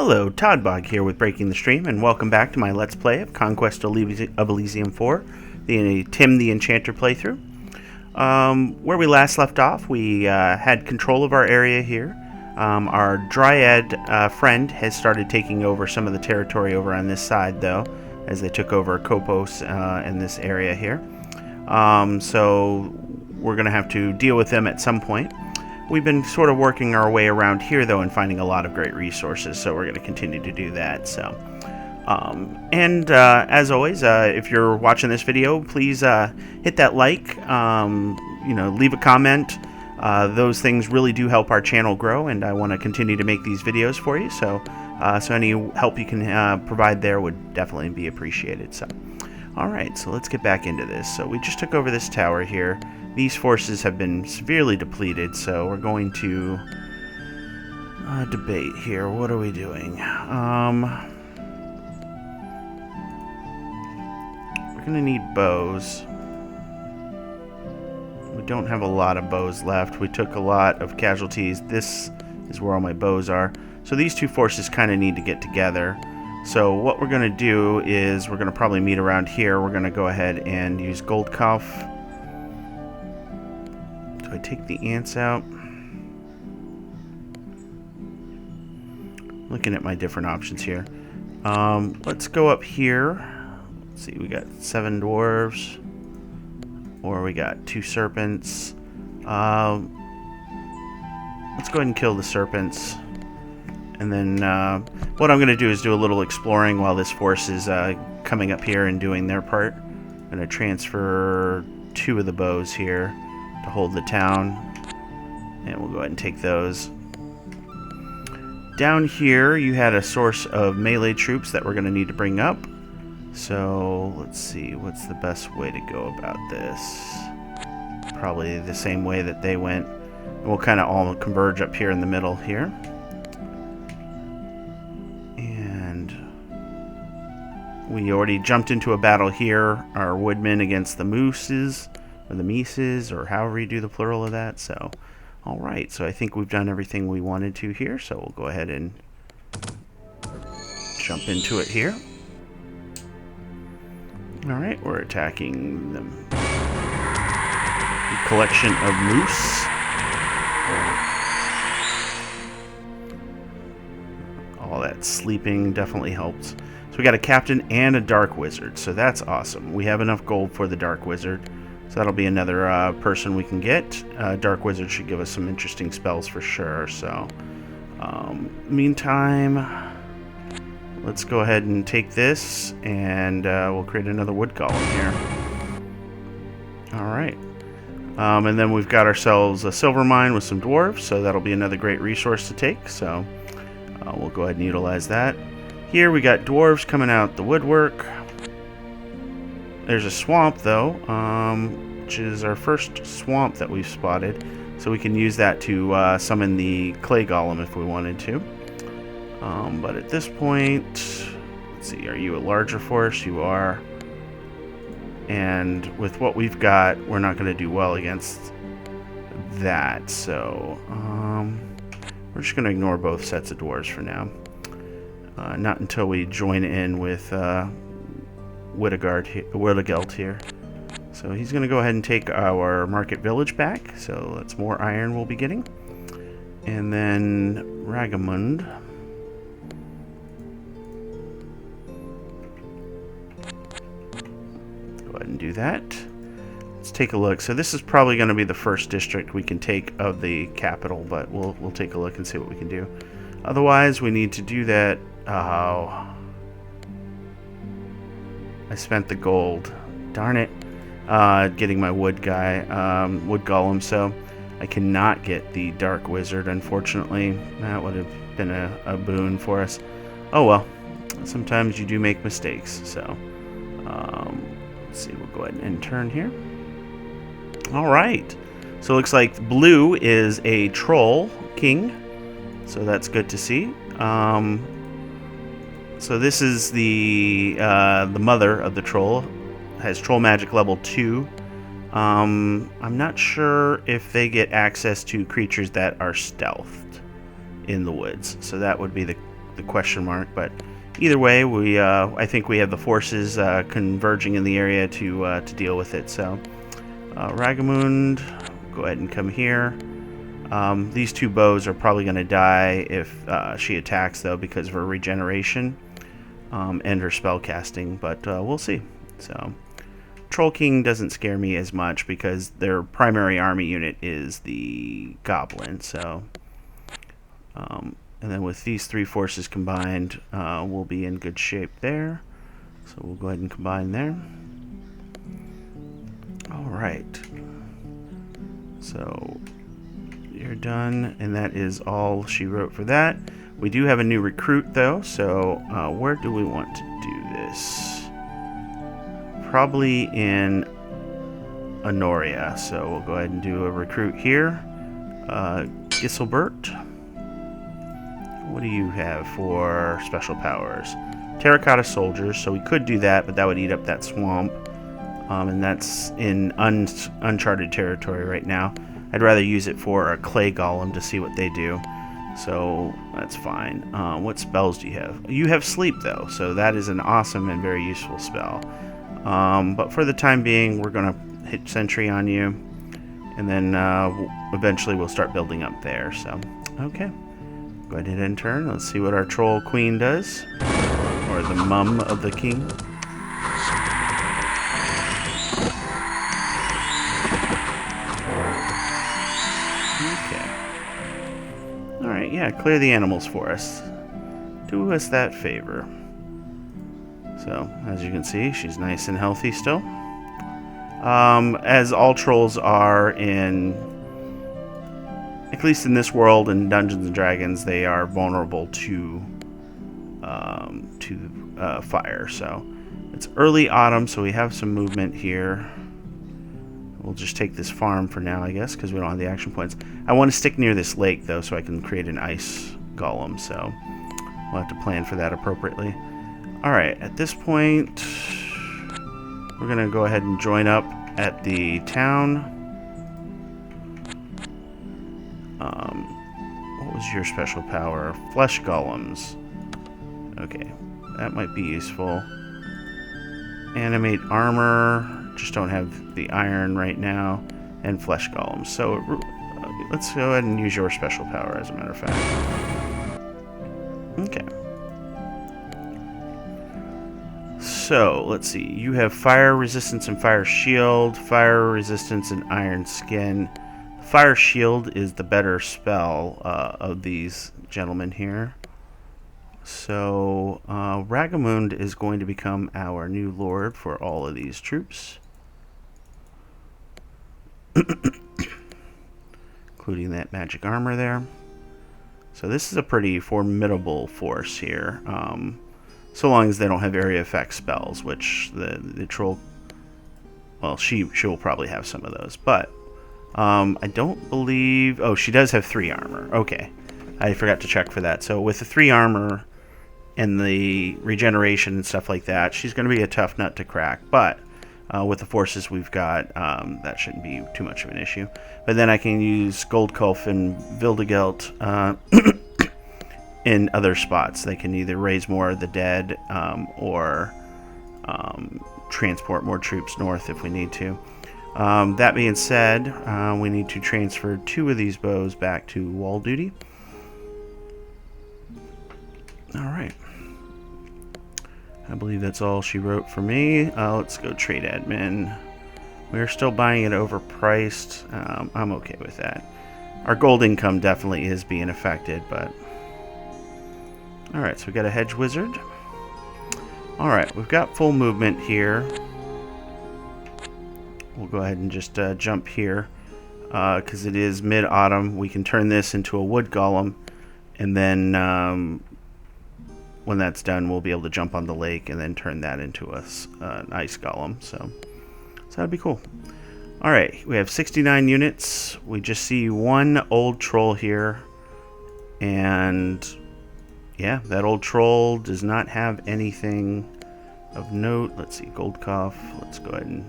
Hello, Toddbog here with Breaking the Stream, and welcome back to my Let's Play of Conquest of Elysium 4, the Tim the Enchanter playthrough. Where we last left off, we had control of our area here. Our Dryad friend has started taking over some of the territory over on this side, though, as they took over Kopos in this area here. So we're going to have to deal with them at some point. We've been sort of working our way around here, though, and finding a lot of great resources, so we're going to continue to do that. So, as always, if you're watching this video, please hit that like, leave a comment. Those things really do help our channel grow, and I want to continue to make these videos for you, so any help you can provide there would definitely be appreciated. So, alright, so let's get back into this. So we just took over this tower here. These forces have been severely depleted, so we're going to debate here. What are we doing? We're going to need bows. We don't have a lot of bows left. We took a lot of casualties. This is where all my bows are. So these two forces kind of need to get together. So what we're going to do is we're going to probably meet around here. We're going to go ahead and use Goldkopf. I take the ants out. Looking at my different options here. Let's go up here. Let's see, we got 7 dwarves. Or we got 2 serpents. Let's go ahead and kill the serpents. And then what I'm going to do is do a little exploring while this force is coming up here and doing their part. I'm going to transfer 2 of the bows here to hold the town, and we'll go ahead and take those. Down here you had a source of melee troops that we're going to need to bring up, so let's see, what's the best way to go about this? Probably the same way that they went. We'll kind of all converge up here in the middle here, and we already jumped into a battle here, our woodmen against the mooses, or the Mises, or however you do the plural of that. So, alright, so I think we've done everything we wanted to here, so we'll go ahead and jump into it here. Alright, we're attacking the collection of moose. All that sleeping definitely helps. So we got a captain and a dark wizard, so that's awesome. We have enough gold for the dark wizard. So that'll be another person we can get. Dark Wizard should give us some interesting spells for sure. So, meantime, let's go ahead and take this, and we'll create another wood golem here. Alright. And then we've got ourselves a silver mine with some dwarves, so that'll be another great resource to take. So, we'll go ahead and utilize that. Here we got dwarves coming out the woodwork. There's a swamp, though, which is our first swamp that we've spotted. So we can use that to summon the clay golem if we wanted to. But at this point, let's see, are you a larger force? You are. And with what we've got, we're not going to do well against that. So we're just going to ignore both sets of dwarves for now. Not until we join in with Wittageld here. So he's going to go ahead and take our market village back. So that's more iron we'll be getting. And then Ragamund. Go ahead and do that. Let's take a look. So this is probably going to be the first district we can take of the capital, but we'll take a look and see what we can do. Otherwise, we need to do that. Oh, I spent the gold. Darn it. Getting my wood golem, so I cannot get the dark wizard, unfortunately. That would have been a boon for us. Oh well. Sometimes you do make mistakes, so let's see, we'll go ahead and end turn here. Alright. So it looks like blue is a troll king. So that's good to see. So this is the mother of the troll. Has troll magic level 2. I'm not sure if they get access to creatures that are stealthed in the woods. So that would be the the question mark, but either way, I think we have the forces converging in the area to deal with it. So, Ragamund, go ahead and come here. These two bows are probably going to die if she attacks, though, because of her regeneration and her spell casting, but we'll see. So, Troll King doesn't scare me as much because their primary army unit is the Goblin. So, and then with these three forces combined, we'll be in good shape there. So we'll go ahead and combine there. Alright. So you're done, and that is all she wrote for that. We do have a new recruit, though, so where do we want to do this? Probably in Honoria, so we'll go ahead and do a recruit here. Giselbert, what do you have for special powers? Terracotta soldiers, so we could do that, but that would eat up that swamp, and that's in uncharted territory right now. I'd rather use it for a clay golem to see what they do, so that's fine. What spells do you have? You have sleep, though, so that is an awesome and very useful spell. But for the time being, we're going to hit sentry on you, and then eventually we'll start building up there. So, okay. Go ahead and hit end turn. Let's see what our troll queen does, or the mum of the king. Okay. Alright, yeah, clear the animals for us. Do us that favor. So, as you can see, she's nice and healthy still. As all trolls are in, at least in this world in Dungeons and Dragons, they are vulnerable to fire. So, it's early autumn, so we have some movement here. We'll just take this farm for now, I guess, because we don't have the action points. I want to stick near this lake, though, so I can create an ice golem. So, we'll have to plan for that appropriately. Alright, at this point, we're going to go ahead and join up at the town. What was your special power? Flesh golems. Okay, that might be useful. Animate armor. Just don't have the iron right now. And flesh golems. So, let's go ahead and use your special power, as a matter of fact. Okay. So, let's see. You have fire resistance and fire shield, fire resistance and iron skin. Fire shield is the better spell of these gentlemen here. So, Ragamund is going to become our new lord for all of these troops. Including that magic armor there. So this is a pretty formidable force here. So long as they don't have area effect spells, which the troll, well, she will probably have some of those, but I don't believe, oh, she does have 3 armor. Okay, I forgot to check for that. So with the 3 armor and the regeneration and stuff like that, she's going to be a tough nut to crack, but with the forces we've got, that shouldn't be too much of an issue. But then I can use Goldkulf and Vildegelt in other spots. They can either raise more of the dead or transport more troops north if we need to. That being said, we need to transfer 2 of these bows back to wall duty. Alright. I believe that's all she wrote for me. Let's go trade admin. We're still buying it overpriced. I'm okay with that. Our gold income definitely is being affected, but... Alright, so we got a hedge wizard. Alright, we've got full movement here. We'll go ahead and just jump here. Because it is mid-autumn. We can turn this into a wood golem. And then when that's done, we'll be able to jump on the lake and then turn that into an ice golem. So that'd be cool. Alright, we have 69 units. We just see 1 old troll here. And... yeah, that old troll does not have anything of note. Let's see, Goldkulf. Let's go ahead and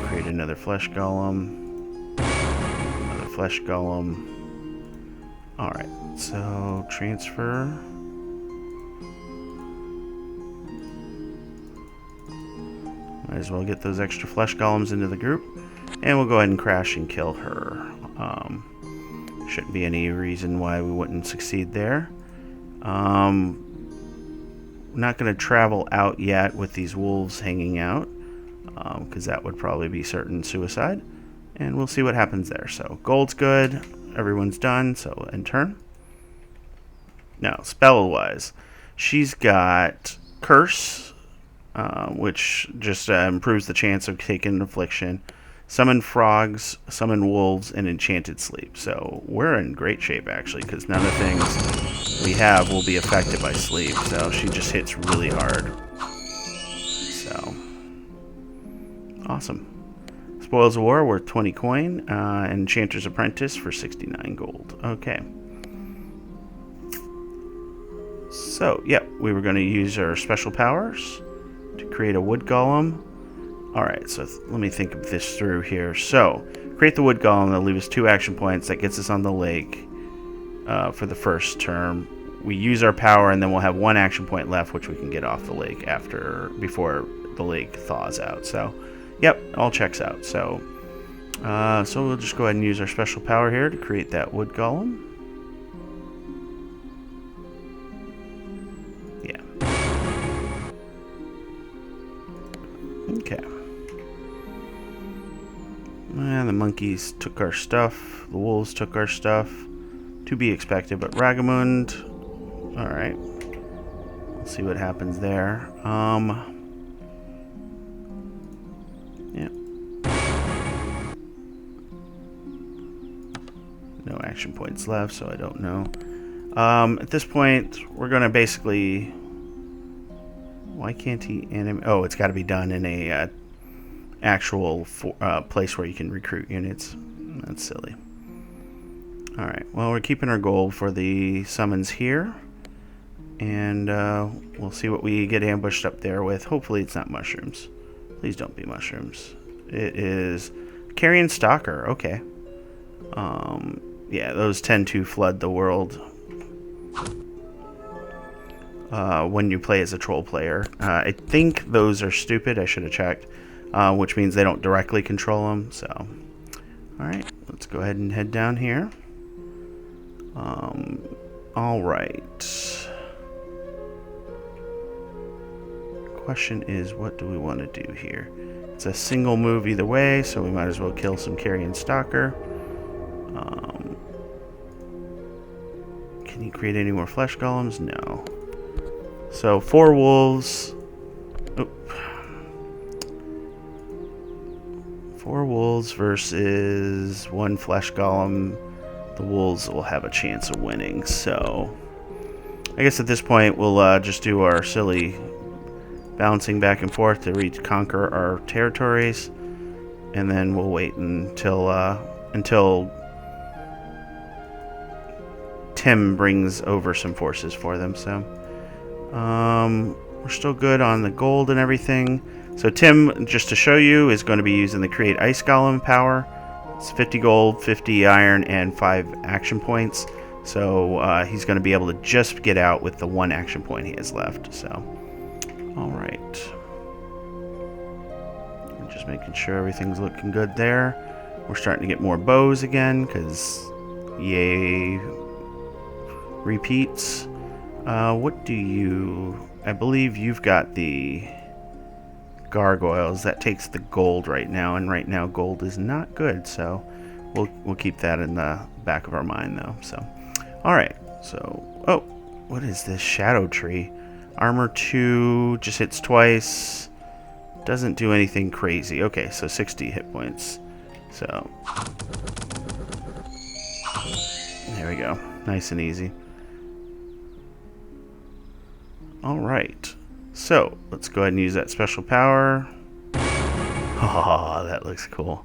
create another flesh golem. Another flesh golem. Alright, so transfer. Might as well get those extra flesh golems into the group. And we'll go ahead and crash and kill her. Shouldn't be any reason why we wouldn't succeed there. Not going to travel out yet with these wolves hanging out, because that would probably be certain suicide. And we'll see what happens there. So gold's good. Everyone's done. So end turn. Now, spell-wise, she's got Curse, which just improves the chance of taking an affliction. Summon frogs, summon wolves, and enchanted sleep. So we're in great shape, actually, because none of the things we have will be affected by sleep. So she just hits really hard. So, awesome. Spoils of War worth 20 coin. Enchanter's Apprentice for 69 gold. Okay. So, yep, we were going to use our special powers to create a wood golem. Alright, so let me think of this through here. So, create the wood golem. That'll leave us 2 action points. That gets us on the lake for the first term. We use our power, and then we'll have 1 action point left, which we can get off the lake before the lake thaws out. So, yep, all checks out. So, so we'll just go ahead and use our special power here to create that wood golem. Yeah. Okay. And the monkeys took our stuff. The wolves took our stuff. To be expected, but Ragamund. Alright. Let's see what happens there. Yeah. No action points left, so I don't know. At this point, we're going to basically... Why can't he animate? Oh, it's got to be done in a actual place where you can recruit units. That's silly. Alright, well, we're keeping our gold for the summons here. And we'll see what we get ambushed up there with. Hopefully it's not mushrooms. Please don't be mushrooms. It is Carrion Stalker. Okay. Yeah, those tend to flood the world when you play as a troll player. I think those are stupid. I should have checked. Which means they don't directly control them. So, alright, let's go ahead and head down here. Alright. Question is, what do we want to do here? It's a single move either way, so we might as well kill some Carrion Stalker. Can you create any more flesh golems? No. So 4 wolves. Oop. 4 wolves versus 1 flesh golem. The wolves will have a chance of winning. So I guess at this point we'll just do our silly bouncing back and forth to reconquer our territories, and then we'll wait until Tim brings over some forces for them. So we're still good on the gold and everything. So Tim, just to show you, is going to be using the Create Ice Golem power. It's 50 gold, 50 iron, and 5 action points. So he's going to be able to just get out with the 1 action point he has left. So, alright. Just making sure everything's looking good there. We're starting to get more bows again, because yay repeats. What do you... I believe you've got the gargoyles. That takes the gold right now, and right now gold is not good, so we'll keep that in the back of our mind, though. So, alright. So, oh, what is this? Shadow Tree. Armor 2, just hits twice. Doesn't do anything crazy. Okay, so 60 hit points. So, there we go. Nice and easy. Alright. So, let's go ahead and use that special power. Oh, that looks cool.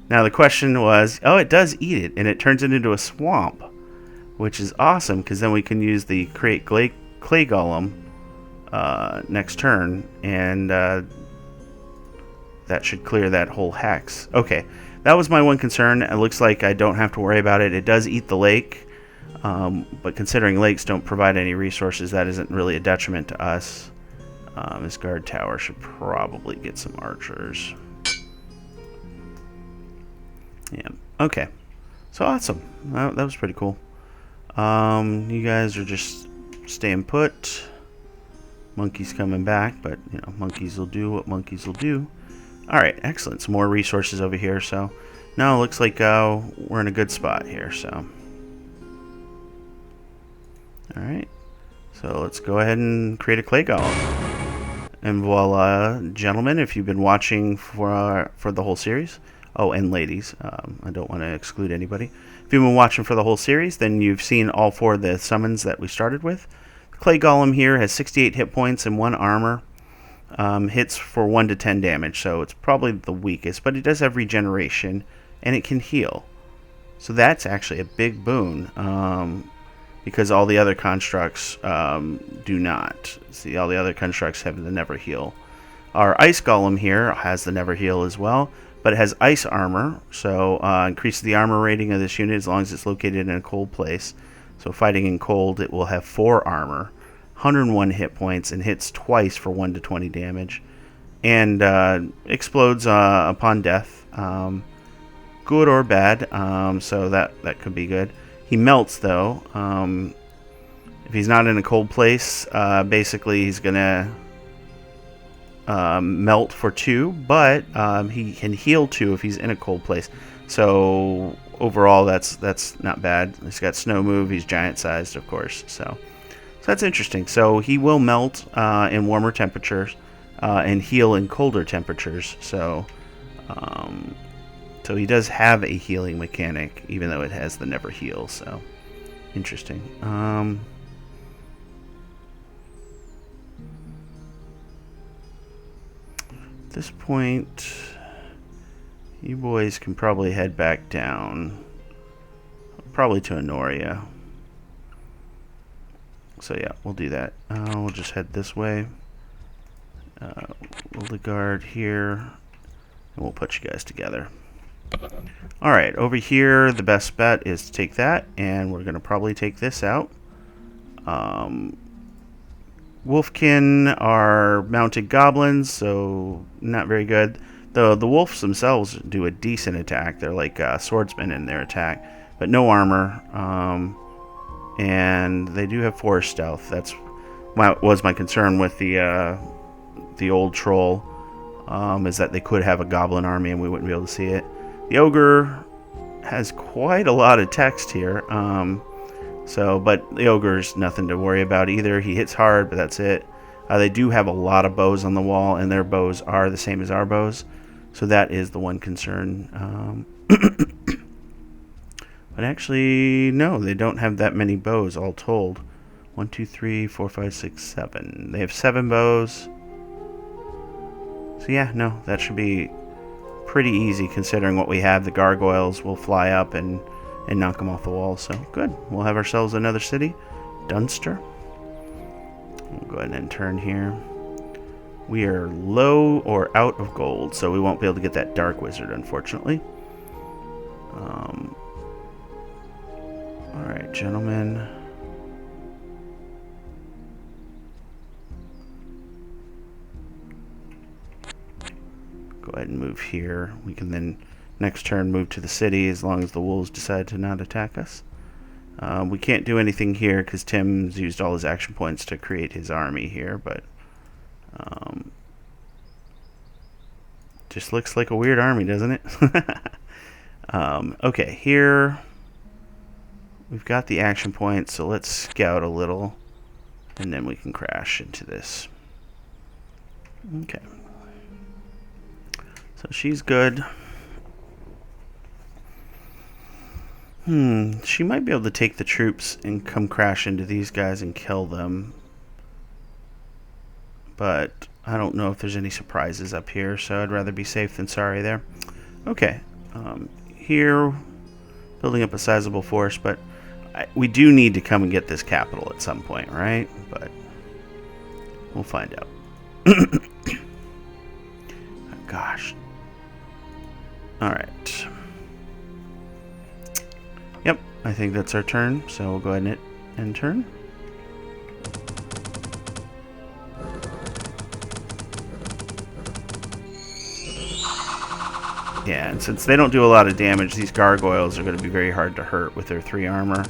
Now, the question was, oh, it does eat it, and it turns it into a swamp, which is awesome, because then we can use the Create Clay Golem next turn, and that should clear that whole hex. Okay, that was my one concern. It looks like I don't have to worry about it. It does eat the lake, But considering lakes don't provide any resources, that isn't really a detriment to us. This guard tower should probably get some archers. Yeah. Okay. So awesome. That was pretty cool. You guys are just staying put. Monkey's coming back, but you know, monkeys will do what monkeys will do. All right, excellent. Some more resources over here. So now it looks like we're in a good spot here. So all right. So let's go ahead and create a clay golem. And voila, gentlemen, if you've been watching for the whole series, oh, and ladies, I don't want to exclude anybody. If you've been watching for the whole series, then you've seen all 4 of the summons that we started with. The clay golem here has 68 hit points and 1 armor. Hits for 1 to 10 damage, so it's probably the weakest, but it does have regeneration, and it can heal. So that's actually a big boon. Because all the other constructs do not. See, all the other constructs have the never heal. Our ice golem here has the never heal as well, but it has ice armor, so increases the armor rating of this unit as long as it's located in a cold place. So fighting in cold, it will have 4 armor, 101 hit points, and hits twice for 1 to 20 damage, and explodes upon death. Good or bad, so that could be good. He melts, though. If he's not in a cold place, basically he's going to melt for 2, but he can heal 2 if he's in a cold place. So overall, that's not bad. He's got snow move. He's giant-sized, of course. So that's interesting. So he will melt in warmer temperatures and heal in colder temperatures. So he does have a healing mechanic, even though it has the never heal. So interesting. At this point, you boys can probably head back down, probably to Honoria. So yeah, we'll do that. We'll just head this way. We'll the guard here, and we'll put you guys together. Alright, over here, the best bet is to take that, and we're going to probably take this out. Wolfkin are mounted goblins, so not very good. The wolves themselves do a decent attack. They're like swordsmen in their attack, but no armor. And they do have forest stealth. That's was my concern with the old troll, is that they could have a goblin army and we wouldn't be able to see it. The ogre has quite a lot of text here, but the ogre's nothing to worry about either. He hits hard, but that's it. They do have a lot of bows on the wall, and their bows are the same as our bows, so that is the one concern. But actually, no, they don't have that many bows all told. 1, 2, 3, 4, 5, 6, 7. They have 7 bows. So yeah, no, that should be pretty easy considering what we have. The gargoyles will fly up and knock them off the wall. So good. We'll have ourselves another city. Dunster. We'll go ahead and turn here. We are low or out of gold, so we won't be able to get that dark wizard, unfortunately. Alright, gentlemen. Go ahead and move here. We can then next turn move to the city as long as the wolves decide to not attack us. We can't do anything here because Tim's used all his action points to create his army here, but just looks like a weird army, doesn't it? Okay, here we've got the action points, so let's scout a little, and then we can crash into this. Okay. So she's good. She might be able to take the troops and come crash into these guys and kill them. But I don't know if there's any surprises up here, so I'd rather be safe than sorry there. Okay. Here, building up a sizable force, but we do need to come and get this capital at some point, right? But we'll find out. Gosh. Alright. Yep, I think that's our turn, so we'll go ahead and end turn. Yeah, and since they don't do a lot of damage, these gargoyles are going to be very hard to hurt with their 3 armor.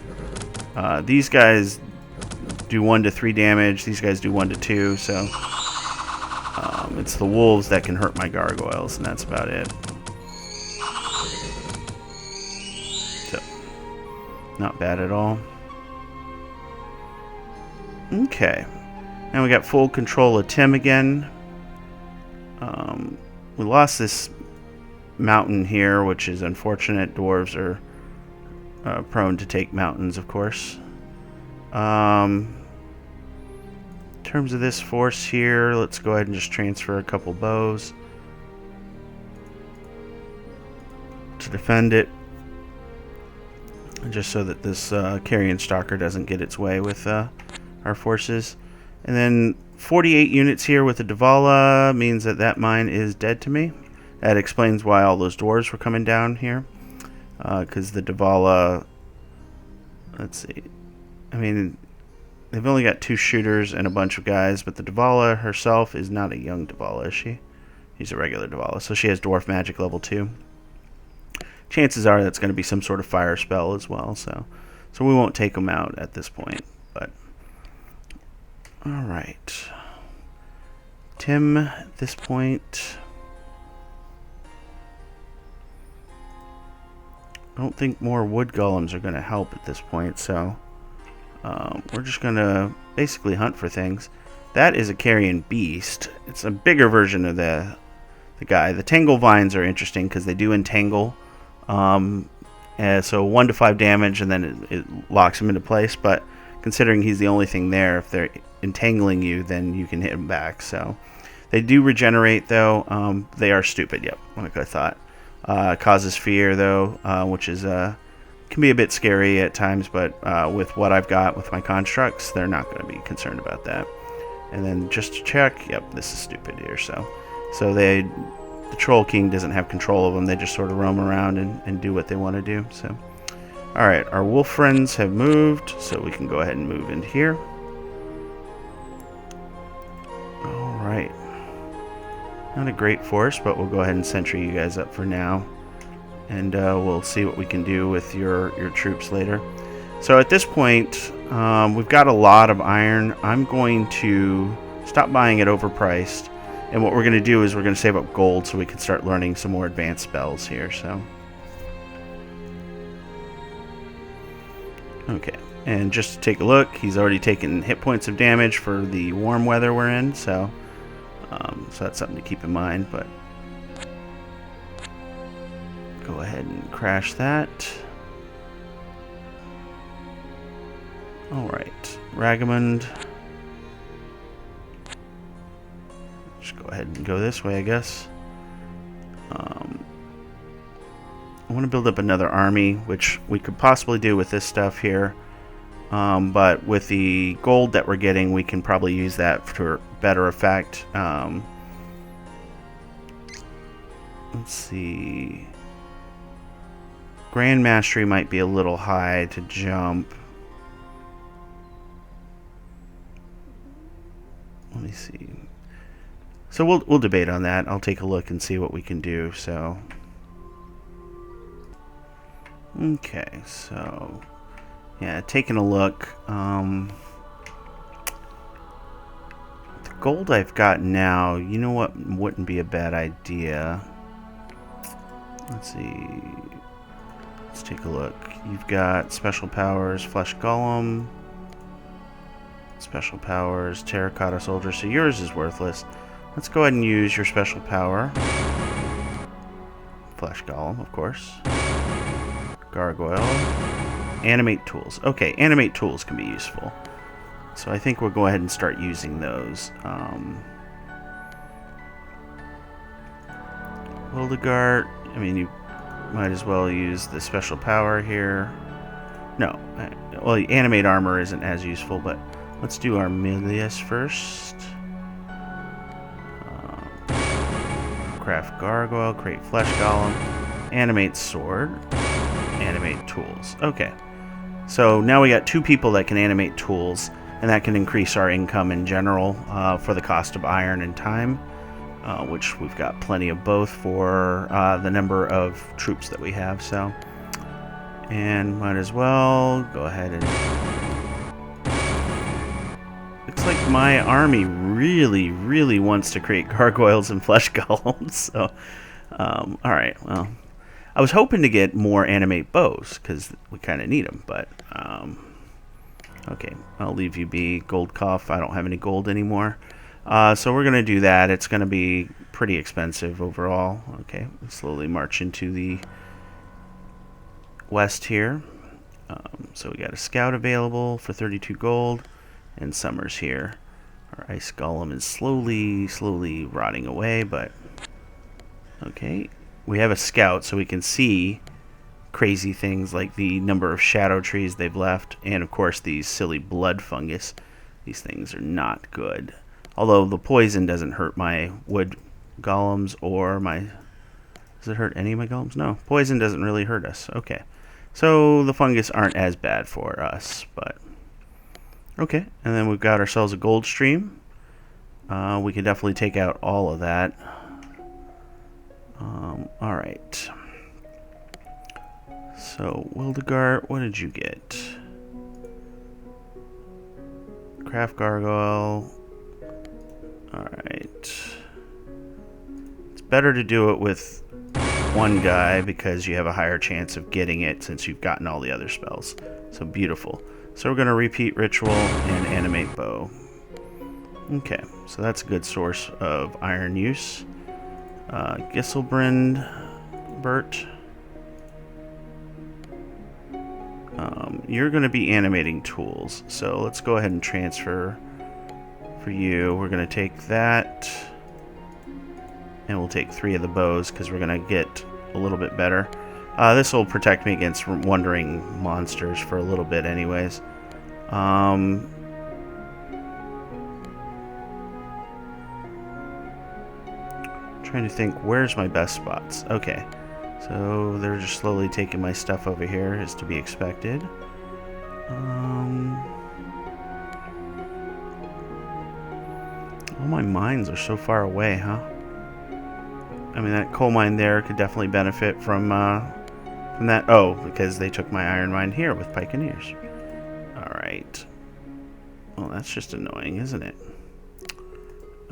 These guys do 1 to 3 damage. These guys do 1 to 2, so it's the wolves that can hurt my gargoyles, and that's about it. So, not bad at all. Okay, now we got full control of Tim again. We lost this mountain here, which is unfortunate. Dwarves are prone to take mountains, of course. In terms of this force here, let's go ahead and just transfer a couple bows to defend it, just so that this carrion stalker doesn't get its way with our forces. And then 48 units here with the Davala means that that mine is dead to me. That explains why all those dwarves were coming down here, because the Davala, let's see, I mean, they've only got 2 shooters and a bunch of guys, but the Davala herself is not a young Davala, is she? She's a regular Davala, so she has dwarf magic level 2. Chances are that's going to be some sort of fire spell as well, so we won't take them out at this point. But all right, Tim, at this point, I don't think more wood golems are going to help at this point, so we're just going to basically hunt for things. That is a carrion beast. It's a bigger version of the guy. The tangle vines are interesting because they do entangle. So 1 to 5 damage, and then it locks him into place. But considering he's the only thing there, if they're entangling you, then you can hit him back. So they do regenerate, though. They are stupid, yep, like I thought. Causes fear, though, which is can be a bit scary at times, but with what I've got with my constructs, they're not going to be concerned about that. And then just to check, yep, this is stupid here. So the Troll King doesn't have control of them. They just sort of roam around and do what they want to do. So, all right, our wolf friends have moved, so we can go ahead and move into here. All right. Not a great force, but we'll go ahead and sentry you guys up for now. And we'll see what we can do with your troops later. So at this point, we've got a lot of iron. I'm going to stop buying it overpriced. And what we're going to do is we're going to save up gold so we can start learning some more advanced spells here. So, okay. And just to take a look, he's already taken hit points of damage for the warm weather we're in. So that's something to keep in mind. But go ahead and crash that. Alright, Ragamund. Just go ahead and go this way, I guess. I want to build up another army, which we could possibly do with this stuff here. But with the gold that we're getting, we can probably use that for better effect. Let's see. Grand Mastery might be a little high to jump. Let me see. So we'll debate on that. I'll take a look and see what we can do. So, okay. So, yeah, taking a look. The gold I've got now, you know what wouldn't be a bad idea. Let's see. Let's take a look. You've got special powers, Flesh Golem. Special powers, Terracotta Soldier, so yours is worthless. Let's go ahead and use your special power. Flesh Golem, of course. Gargoyle. Animate Tools. Okay, Animate Tools can be useful. So I think we'll go ahead and start using those. Hildegard, I mean, you might as well use the special power here. No, well, Animate Armor isn't as useful, but let's do Armilius first. Craft Gargoyle, create Flesh Golem, Animate Sword, Animate Tools. Okay, So now we got 2 people that can animate tools, and that can increase our income in general for the cost of iron and time, which we've got plenty of both for the number of troops that we have. So, and might as well go ahead and... Looks like my army really wants to create gargoyles and flesh golems. So, alright, well, I was hoping to get more animate bows, because we kind of need them, but, okay, I'll leave you be. Gold cough, I don't have any gold anymore. So we're going to do that. It's going to be pretty expensive overall. Okay, we'll slowly march into the west here. So we got a scout available for 32 gold. And summer's here. Our ice golem is slowly rotting away, but okay. We have a scout, so we can see crazy things like the number of shadow trees they've left, and of course these silly blood fungus. These things are not good. Although the poison doesn't hurt my wood golems or my... Does it hurt any of my golems? No, poison doesn't really hurt us. Okay. So the fungus aren't as bad for us, but... Okay, and then we've got ourselves a gold stream. We can definitely take out all of that. Alright. So, Wildegard, what did you get? Craft gargoyle. Alright. It's better to do it with one guy because you have a higher chance of getting it since you've gotten all the other spells. So beautiful. So we're going to repeat ritual and animate bow. Okay, so that's a good source of iron use. Giselbrand, Bert. You're going to be animating tools, so let's go ahead and transfer for you. We're going to take that, and we'll take 3 of the bows because we're going to get a little bit better. This will protect me against wandering monsters for a little bit anyways. Trying to think, where's my best spots? Okay, so they're just slowly taking my stuff over here, as to be expected. All my mines are so far away, huh? I mean, that coal mine there could definitely benefit from that. Oh, because they took my iron mine here with pikeneers. Alright. Well, that's just annoying, isn't it?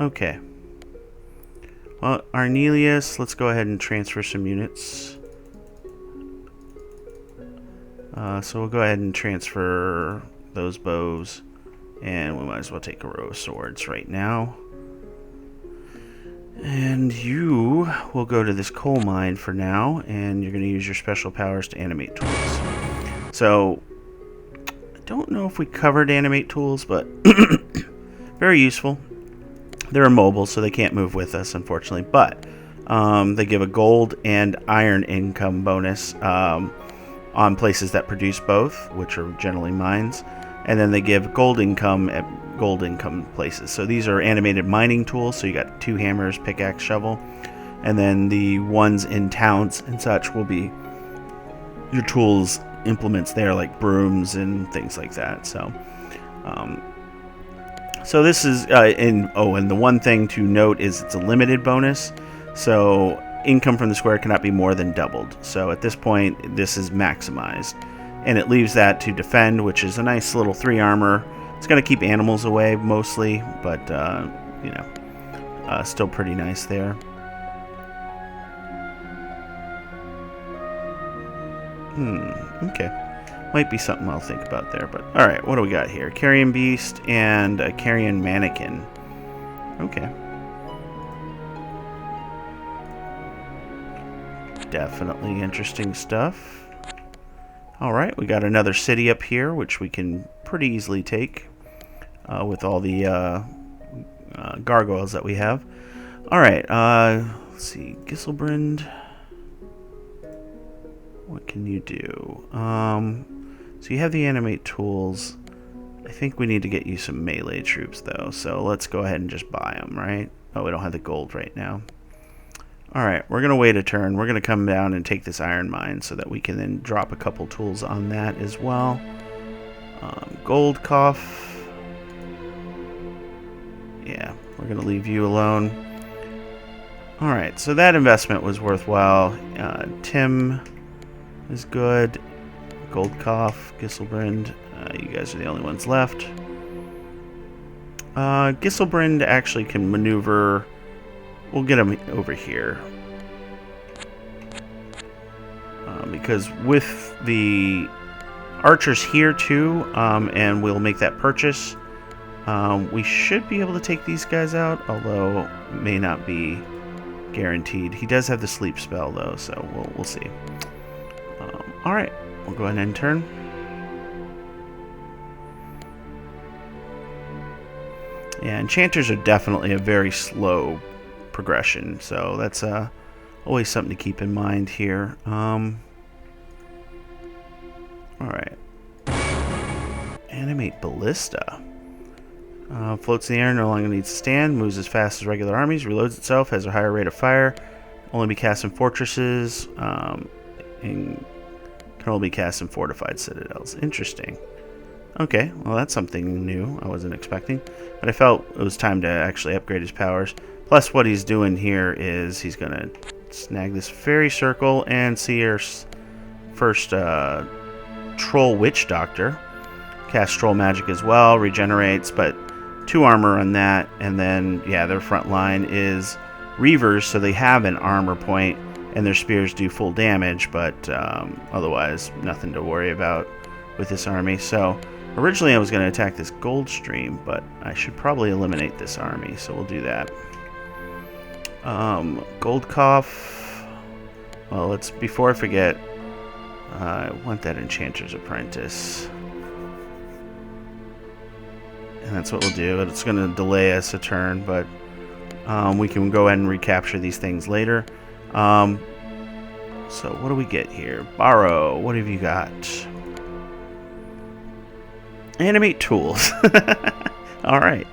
Okay. Well, Arnelius, let's go ahead and transfer some units. So we'll go ahead and transfer those bows. And we might as well take a row of swords right now. And you will go to this coal mine for now, and you're going to use your special powers to animate tools. So, I don't know if we covered animate tools, but very useful. They're immobile, so they can't move with us, unfortunately, but they give a gold and iron income bonus on places that produce both, which are generally mines, and then they give gold income at gold income places. So these are animated mining tools, so you got 2 hammers, pickaxe, shovel, and then the ones in towns and such will be your tools implements there, like brooms and things like that. So so this is and the one thing to note is it's a limited bonus, so income from the square cannot be more than doubled. So at this point this is maximized, and it leaves that to defend, which is a nice little 3 armor. It's going to keep animals away mostly, but, you know, still pretty nice there. Okay. Might be something I'll think about there, but alright, what do we got here? Carrion Beast and a Carrion Mannequin. Okay. Definitely interesting stuff. Alright, we got another city up here, which we can pretty easily take. With all the gargoyles that we have. Alright, let's see. Giselbrand. What can you do? So you have the animate tools. I think we need to get you some melee troops, though. So let's go ahead and just buy them, right? Oh, we don't have the gold right now. Alright, we're going to wait a turn. We're going to come down and take this iron mine so that we can then drop a couple tools on that as well. Gold cough. Yeah, we're going to leave you alone. Alright, so that investment was worthwhile. Tim is good. Gold cough, Gisselbrand. You guys are the only ones left. Gisselbrand actually can maneuver. We'll get him over here. Because with the archers here too, and we'll make that purchase, we should be able to take these guys out, although it may not be guaranteed. He does have the sleep spell though, so we'll see. Alright, we'll go ahead and end turn. Yeah, enchanters are definitely a very slow progression, so that's always something to keep in mind here. Alright. Animate Ballista. Floats in the air, no longer needs to stand, moves as fast as regular armies, reloads itself, has a higher rate of fire, only be cast in fortresses, and can only be cast in fortified citadels. Interesting. Okay, well that's something new I wasn't expecting, but I felt it was time to actually upgrade his powers. Plus what he's doing here is he's going to snag this fairy circle and see our first troll witch doctor. Cast troll magic as well, regenerates, but 2 armor on that, and then yeah, their front line is reavers, so they have an armor point and their spears do full damage, but otherwise nothing to worry about with this army. So originally I was going to attack this gold stream, but I should probably eliminate this army, so we'll do that. Gold cough. Well, let's, before I forget, I want that Enchanter's Apprentice. And that's what we'll do. It's going to delay us a turn, but we can go ahead and recapture these things later. So what do we get here? Borrow. What have you got? Animate tools. Alright.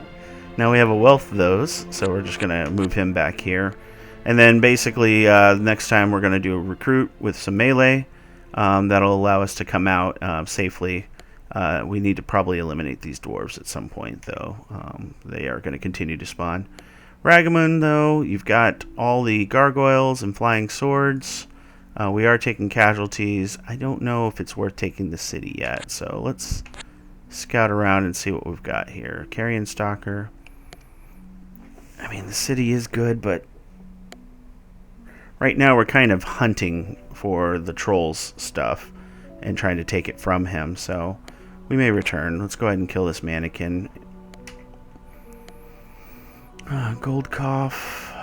Now we have a wealth of those, so we're just going to move him back here. And then basically next time we're going to do a recruit with some melee. That'll allow us to come out safely. We need to probably eliminate these dwarves at some point, though. They are going to continue to spawn. Ragamun, though, you've got all the gargoyles and flying swords. We are taking casualties. I don't know if it's worth taking the city yet, so let's scout around and see what we've got here. Carrion Stalker. I mean, the city is good, but right now we're kind of hunting for the trolls stuff and trying to take it from him, so we may return. Let's go ahead and kill this mannequin. Gold cough.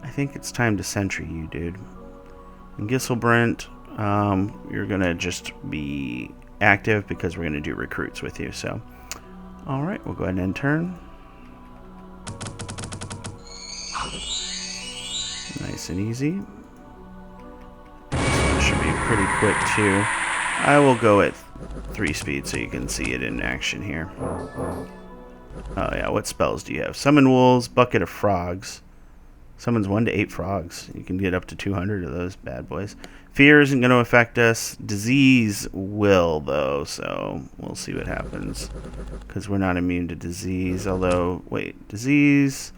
I think it's time to sentry you, dude. And Gisselbrand, you're gonna just be active because we're gonna do recruits with you. So, all right, we'll go ahead and end turn. Nice and easy. This one should be pretty quick too. I will go at 3 speed so you can see it in action here. Oh yeah, what spells do you have? Summon wolves, bucket of frogs. Summons 1 to 8 frogs. You can get up to 200 of those bad boys. Fear isn't going to affect us. Disease will, though, so we'll see what happens. Because we're not immune to disease, although, wait, disease...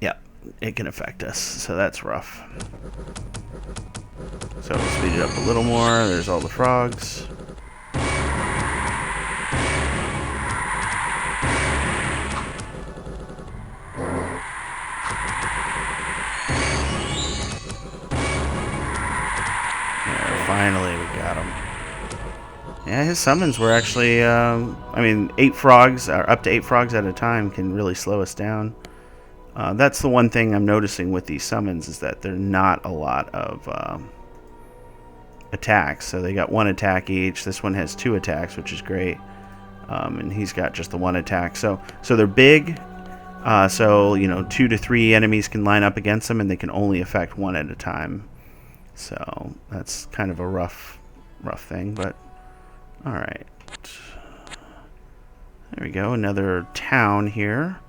Yeah, it can affect us, so that's rough. So we'll speed it up a little more. There's all the frogs. Finally, we got him. Yeah, his summons were actually, I mean, 8 frogs, or up to 8 frogs at a time can really slow us down. That's the one thing I'm noticing with these summons is that they're not a lot of attacks. So they got 1 attack each. This one has 2 attacks, which is great. And he's got just the 1 attack. So they're big. So, you know, 2 to 3 enemies can line up against them, and they can only affect 1 at a time. So that's kind of a rough thing, but all right. There we go, another town here.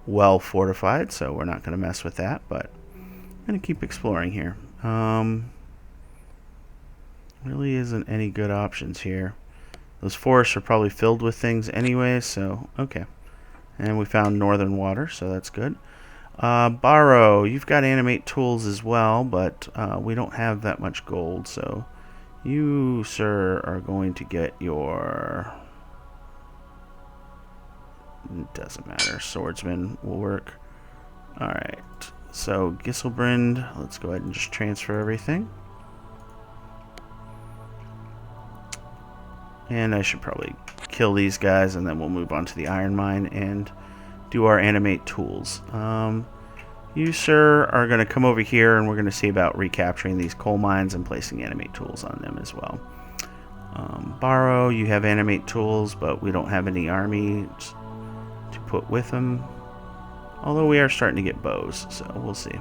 well fortified, so we're not going to mess with that, but I'm going to keep exploring here. Really isn't any good options here. Those forests are probably filled with things anyway, so okay. And we found northern water, so that's good. Borrow, you've got animate tools as well, but we don't have that much gold, so you, sir, are going to get your... It doesn't matter. Swordsman will work. Alright, so Giselbrind, let's go ahead and just transfer everything. And I should probably kill these guys, and then we'll move on to the iron mine and do our animate tools. You, sir, are going to come over here, and we're going to see about recapturing these coal mines and placing animate tools on them as well. Borrow, you have animate tools, but we don't have any armies to put with them. Although we are starting to get bows, so we'll see.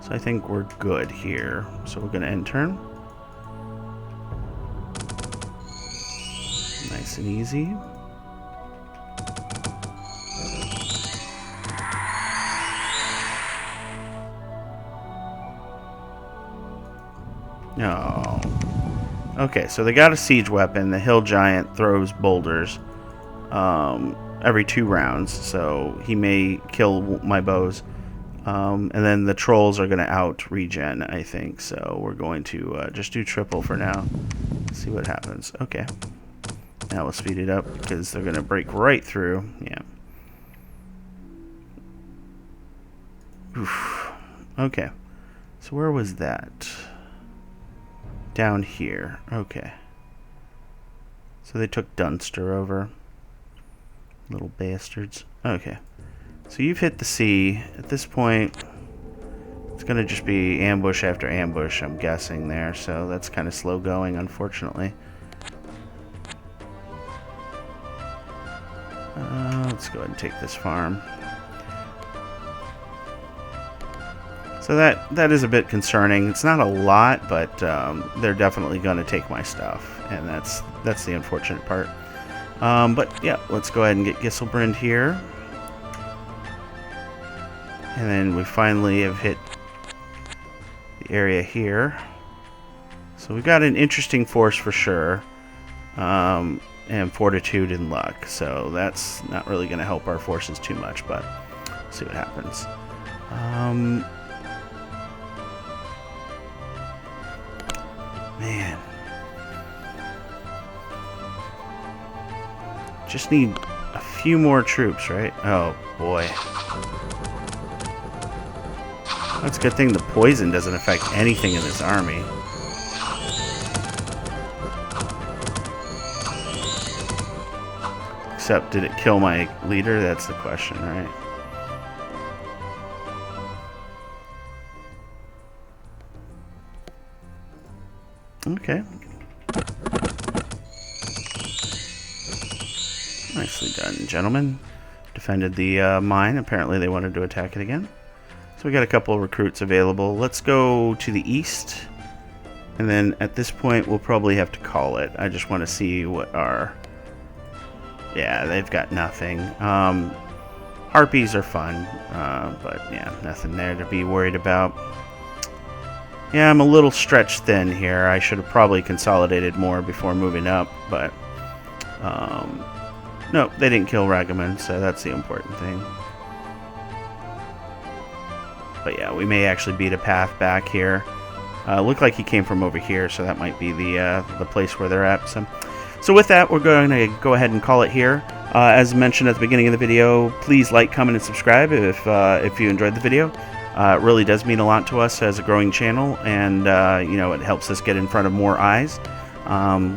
So I think we're good here. So we're going to end turn. Nice and easy. No. Okay, so they got a siege weapon. The hill giant throws boulders every 2 rounds, so he may kill my bows. And then the trolls are going to out regen, I think. So we're going to just do triple for now. See what happens. Okay. Now we'll speed it up because they're going to break right through. Yeah. Oof. Okay. So where was that? Down here. Okay. So they took Dunster over. Little bastards. Okay. So you've hit the sea. At this point, it's going to just be ambush after ambush, I'm guessing there. So that's kind of slow going, unfortunately. Let's go ahead and take this farm. So that is a bit concerning. It's not a lot, but they're definitely going to take my stuff, and that's the unfortunate part. But yeah, let's go ahead and get Giselbrind here. And then we finally have hit the area here. So we've got an interesting force for sure. And fortitude and luck. So that's not really going to help our forces too much, but we'll see what happens. Man. Just need a few more troops, right? Oh, boy. That's a good thing the poison doesn't affect anything in this army. Except, did it kill my leader? That's the question, right? Okay. Nicely done, gentlemen. Defended the mine. Apparently they wanted to attack it again. So we got a couple of recruits available. Let's go to the east. And then at this point, we'll probably have to call it. I just want to see what our... Yeah, they've got nothing. Harpies are fun, but yeah, nothing there to be worried about. Yeah, I'm a little stretched thin here. I should have probably consolidated more before moving up, but no, they didn't kill Ragaman, so that's the important thing. But yeah, we may actually beat a path back here. Looked like he came from over here, so that might be the place where they're at. So with that, we're going to go ahead and call it here. As mentioned at the beginning of the video, please like, comment, and subscribe if you enjoyed the video. It really does mean a lot to us as a growing channel, and you know, it helps us get in front of more eyes,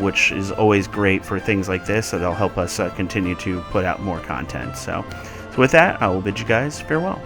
which is always great for things like this. It'll help us continue to put out more content. So with that, I will bid you guys farewell.